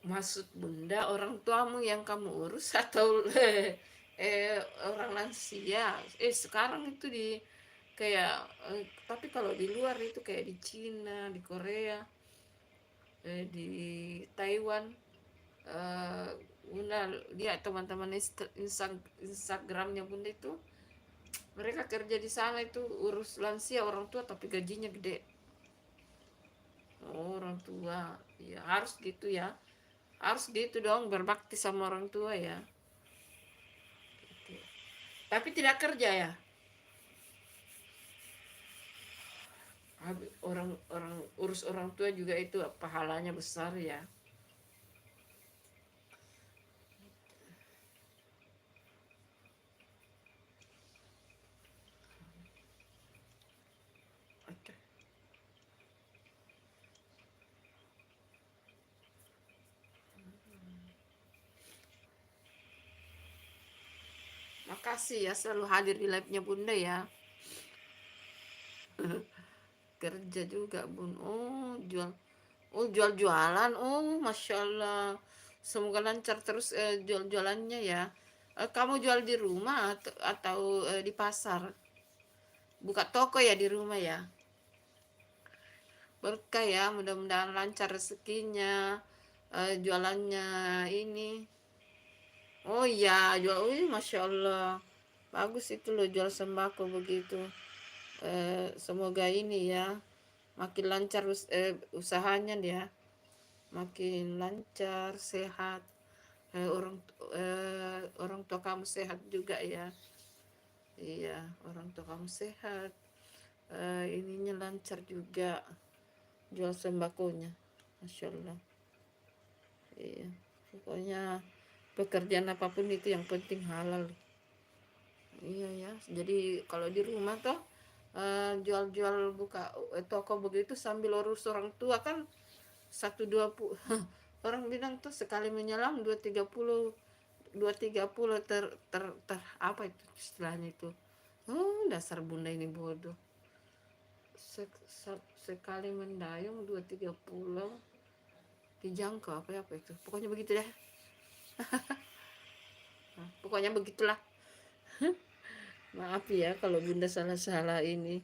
Maksud Bunda orang tuamu yang kamu urus atau orang lansia? Sekarang itu di kayak tapi kalau di luar itu kayak di Cina, di Korea, di Taiwan, eh, Bunda lihat teman-teman Instagramnya Bunda itu mereka kerja di sana itu urus lansia orang tua tapi gajinya gede. Oh, orang tua ya harus gitu ya, harus gitu dong, berbakti sama orang tua ya. Gitu. Tapi tidak kerja ya. Orang urus orang tua juga itu pahalanya besar ya. Oke. Makasih ya selalu hadir di live-nya Bunda ya. Kerja juga Bun. Jual-jualan. Oh Masya Allah, semoga lancar terus jual-jualannya ya. Kamu jual di rumah atau di pasar? Buka toko ya di rumah ya? Berkah ya, mudah-mudahan lancar rezekinya, jualannya ini. Oh iya, jual, Masya Allah, bagus itu loh jual sembako begitu. Semoga ini ya, makin lancar usahanya dia, makin lancar, sehat. Orang tua kamu sehat juga ya. Iya, orang tua kamu sehat. ininya lancar juga, jual sembakonya, Masya Allah. Iya, pokoknya pekerjaan apapun itu yang penting halal. Iya ya, jadi kalau di rumah tuh jual-jual buka toko begitu sambil urus orang tua kan 120. Orang bilang tuh sekali menyelam 230 ter apa itu istilahnya itu. Dasar bunda ini bodoh. Sekali mendayung 230 dijangkau apa itu. Pokoknya begitu deh. Pokoknya begitulah. Maaf ya kalau bunda salah-salah ini.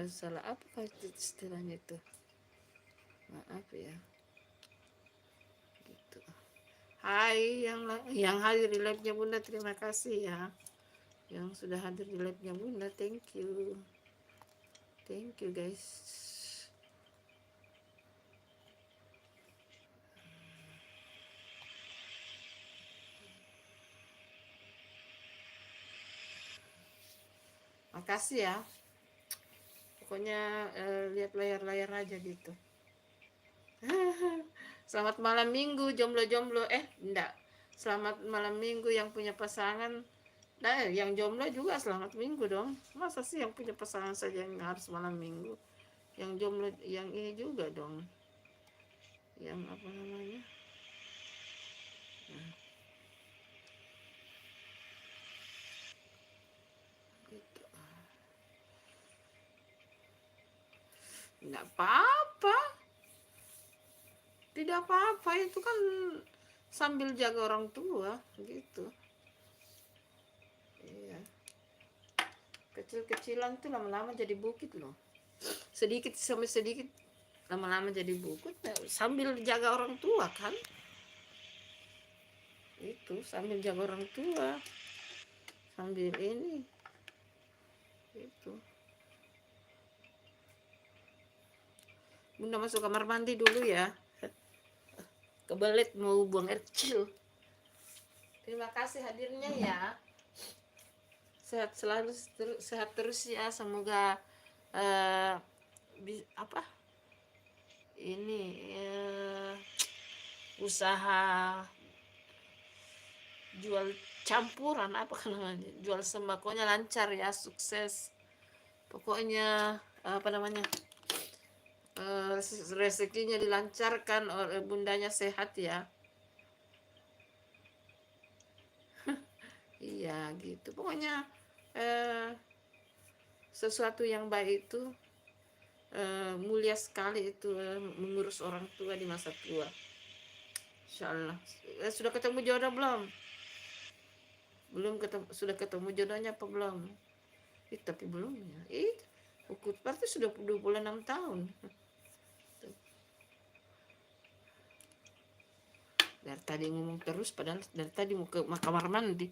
Salah apa itu istilahnya itu. Maaf ya. Gitu. Hai yang hadir di live-nya bunda, terima kasih ya. Yang sudah hadir di live-nya bunda, thank you. Thank you guys. Makasih ya. Pokoknya lihat layar-layar aja gitu. Selamat malam minggu jomblo-jomblo. Enggak. Selamat malam minggu yang punya pasangan. Nah, yang jomblo juga selamat minggu dong. Masa sih yang punya pasangan saja yang harus malam minggu? Yang jomblo yang ini juga dong. Yang apa namanya? Nah, gitu. Enggak apa-apa. Tidak apa-apa, itu kan sambil jaga orang tua gitu. Iya. Kecil-kecilan tuh lama-lama jadi bukit loh. Sedikit sampai sedikit lama-lama jadi bukit sambil jaga orang tua kan. Itu sambil jaga orang tua. Sambil ini. Itu. Bunda masuk kamar mandi dulu ya. Kebelet mau buang air kecil. Terima kasih hadirnya ya. Sehat selalu, sehat terus ya. Semoga apa ini usaha jual campuran apa kan namanya, jual sembakonya lancar ya, sukses. Pokoknya apa namanya, rezekinya dilancarkan, oleh bundanya sehat ya. Iya gitu. Pokoknya sesuatu yang baik itu mulia sekali itu, mengurus orang tua di masa tua. Insyaallah. Sudah ketemu jodoh belum? Belum ketemu. Sudah ketemu jodohnya apa belum? Tapi belum ya. Ukut berarti sudah 26 tahun. Dari tadi ngomong terus, padahal dari tadi mau ke kamar mandi.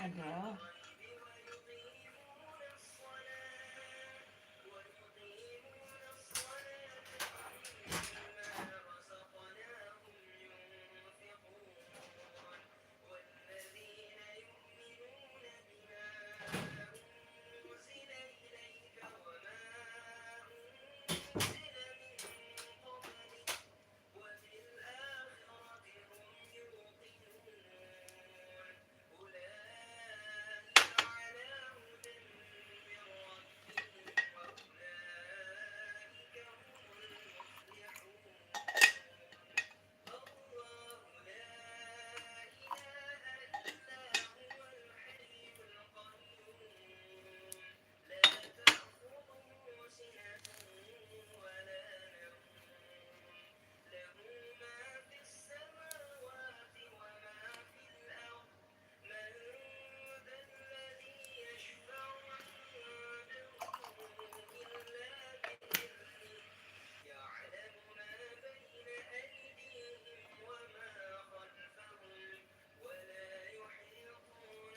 Ada.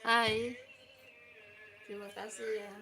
Hai, terima kasih ya.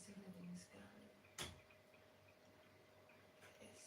sila din sekali. Yes.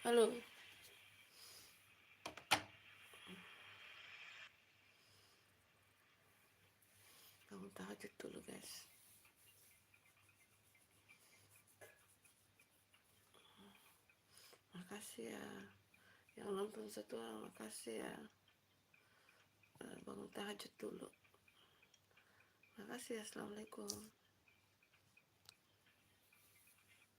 Halo. Bangun tahajud dulu guys. Makasih ya yang nonton satu orang, makasih ya. Bangun tahajud dulu. Makasih ya. Assalamualaikum.